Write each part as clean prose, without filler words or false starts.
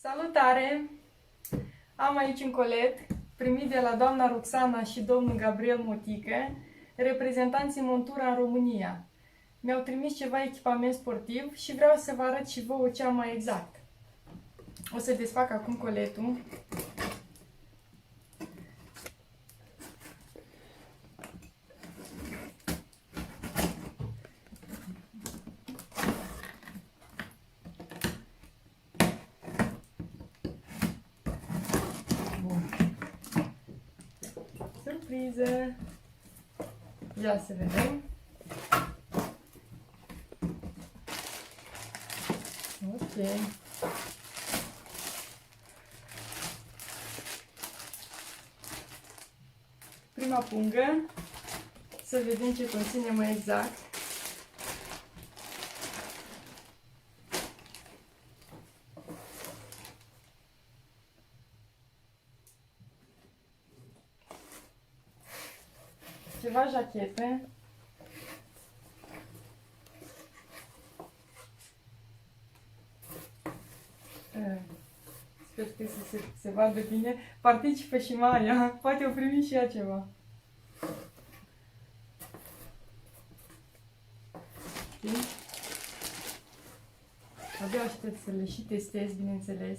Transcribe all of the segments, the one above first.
Salutare! Am aici un colet primit de la doamna Roxana și domnul Gabriel Motică, reprezentanții Montura în România. Mi-au trimis ceva echipament sportiv și vreau să vă arăt și vouă ce am mai exact. O să desfac acum coletul. Surpriză! Ia să vedem. Ok. Prima pungă. Să vedem ce conține mai exact. Ceva jachete. Sper că se vadă bine. Participă și Maria. Poate o primi și ea ceva. Okay. Abia aștept să le și testez, bineînțeles.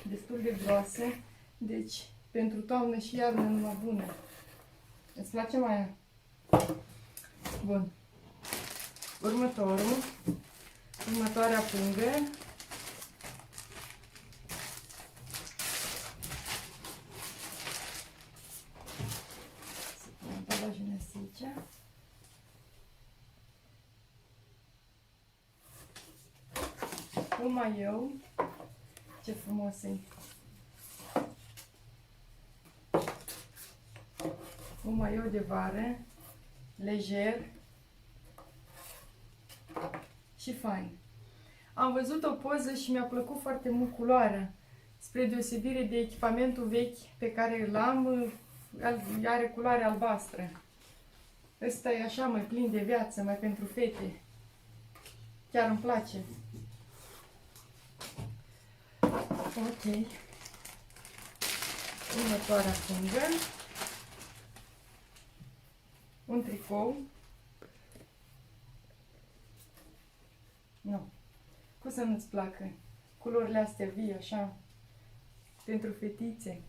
Destul de groase. Deci, pentru toamnă și iarnă numai bună. Îți place, Maia? Bun. Următoarea pungă. Să punem ambalajul aici. Un maieu. Ce frumos e. Un maieu de vară, lejer și fain. Am văzut o poză și mi-a plăcut foarte mult culoarea. Spre deosebire de echipamentul vechi pe care îl am, are culoare albastră. Ăsta e așa mai plin de viață, mai pentru fete. Chiar îmi place. Ok. Următoarea pungă. Un tricou. Nu. Cum să nu-ți placă? Culorile astea vii, așa, pentru fetițe.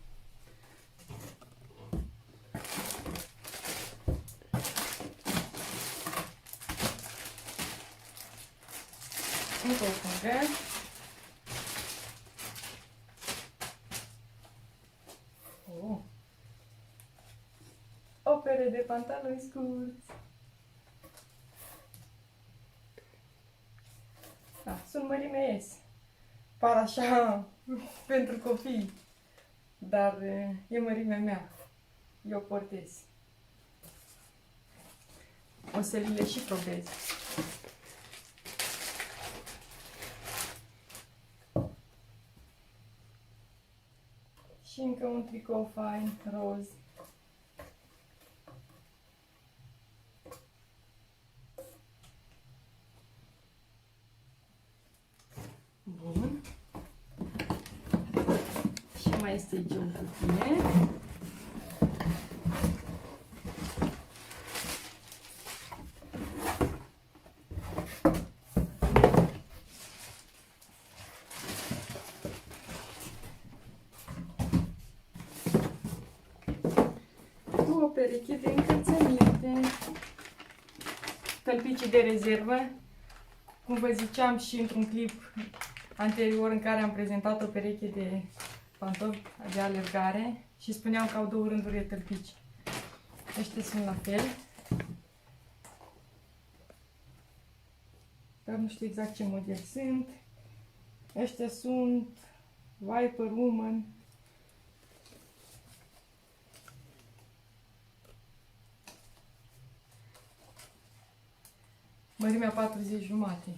Încă o pungă. Oh. O pere de pantaloni scurți. Da, sunt mărime S. Par așa pentru copii, dar e mărimea mea. Eu portez. O să le și probez. Și încă un tricou fain, roz. Bun. Și mai este aici o cutie. Cu o pereche de încălțăminte. Tălpicii de rezervă. Cum vă ziceam și într-un clip anterior în care am prezentat o pereche de pantofi de alergare și spuneam că au două rânduri de tălpici. Ăștia sunt la fel. Dar nu știu exact ce model sunt. Ăștia sunt Viper Woman. Mărimea 40 jumate.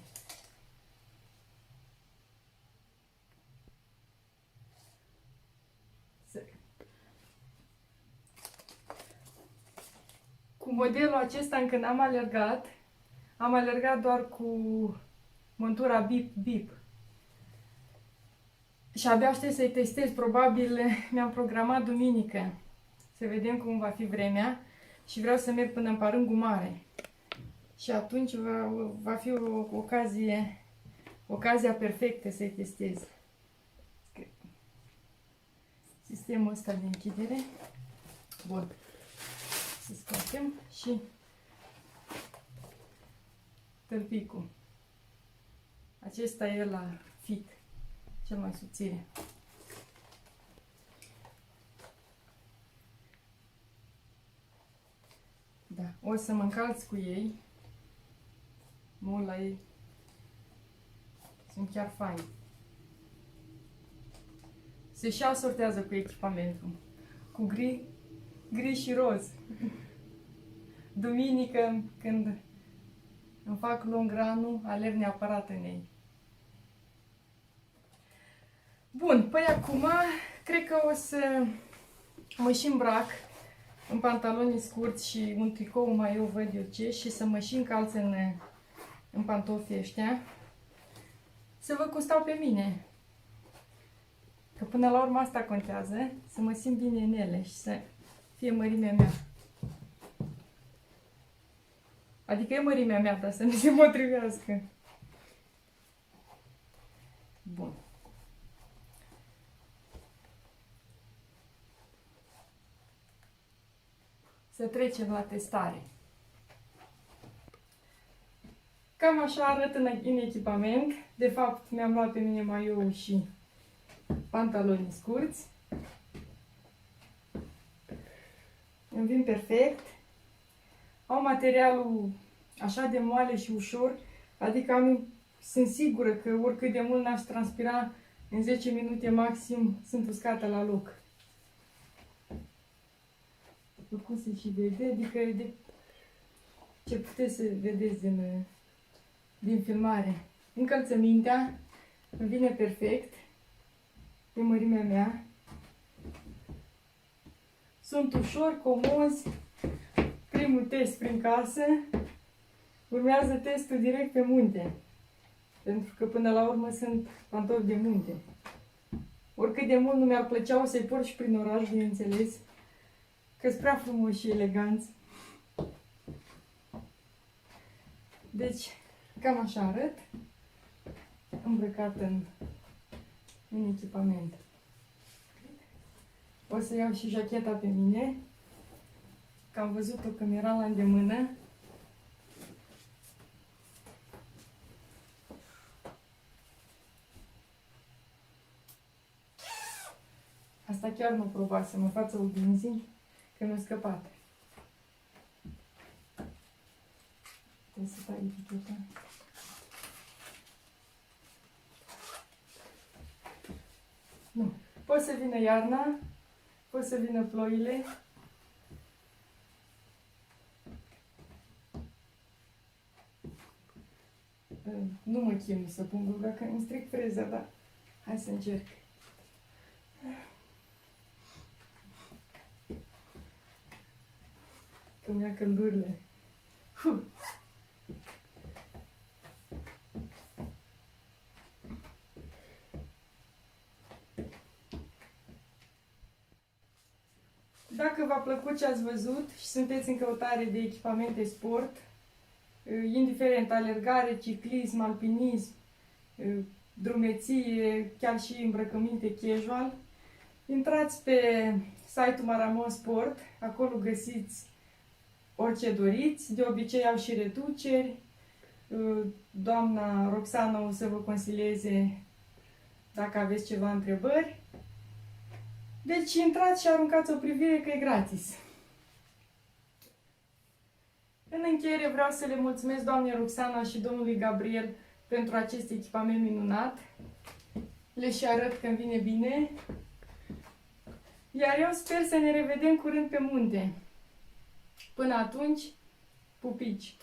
Cu modelul acesta încă n-am alergat doar cu montura Bip Bip. Și abia aștept să-i testez. Probabil mi-am programat duminică. Să vedem cum va fi vremea. Și vreau să merg până în Parângul Mare. Și atunci va fi o ocazia perfectă să-i testez. Sistemul ăsta de închidere. Bun. Să scoatem și tălpicul. Acesta e la fit, cel mai subțire. Da, o să mă încalț cu ei. Mult la ei. Sunt chiar faini. Se și asortează cu echipamentul. Cu gri și roz. Duminică, când îmi fac long run-ul, alerg neapărat în ei. Bun, păi acum cred că o să mă și îmbrac în pantaloni scurți și un tricou mai eu văd eu ce și să mă și încalț în pantofii ăștia. Să văd cum stau pe mine. Că până la urmă asta contează, să mă simt bine în ele și să fie mărimea mea. Adică e mărimea mea, dar să nu se potrivească. Bun. Să trecem la testare. Cam așa arăt în echipament. De fapt, mi-am luat pe mine maioul și pantaloni scurți. Îmi vin perfect. Au materialul așa de moale și ușor, adică sunt sigură că oricât de mult n-aș transpira, în 10 minute maxim sunt uscată la loc. După cum se și vede, adică de ce puteți să vedeți din filmare. Încălțămintea îmi vine perfect, pe mărimea mea. Sunt ușor, comozi. Primul test prin casă. Urmează testul direct pe munte. Pentru că până la urmă sunt pantofi de munte. Oricât de mult nu mi-ar plăcea, o să-i port și prin oraș, bineînțeles. Că-s prea frumos și eleganți. Deci, cam așa arăt. Îmbrăcat în echipament. O să iau și jacheta pe mine. Că am văzut-o că mi-era la îndemână. Asta chiar nu probasem în fața oglinzii, că mi-a scăpat. Trebuie să tai eticheta. Nu. Poate să vină iarna, poate să vină ploile. Nu mă chinui să pun gluga, că îmi stric freza, dar hai să încerc. Că mi-a căldurile. Dacă v-a plăcut ce ați văzut și sunteți în căutare de echipamente sport, indiferent alergare, ciclism, alpinism, drumeție, chiar și îmbrăcăminte casual, intrați pe site-ul Maramon Sport, acolo găsiți orice doriți, de obicei au și reduceri, doamna Roxana o să vă consilieze dacă aveți ceva întrebări. Deci intrați și aruncați o privire că e gratis. În încheiere vreau să le mulțumesc doamnei Roxana și domnului Gabriel pentru acest echipament minunat. Le și arăt că îmi vine bine. Iar eu sper să ne revedem curând pe munte. Până atunci, pupici!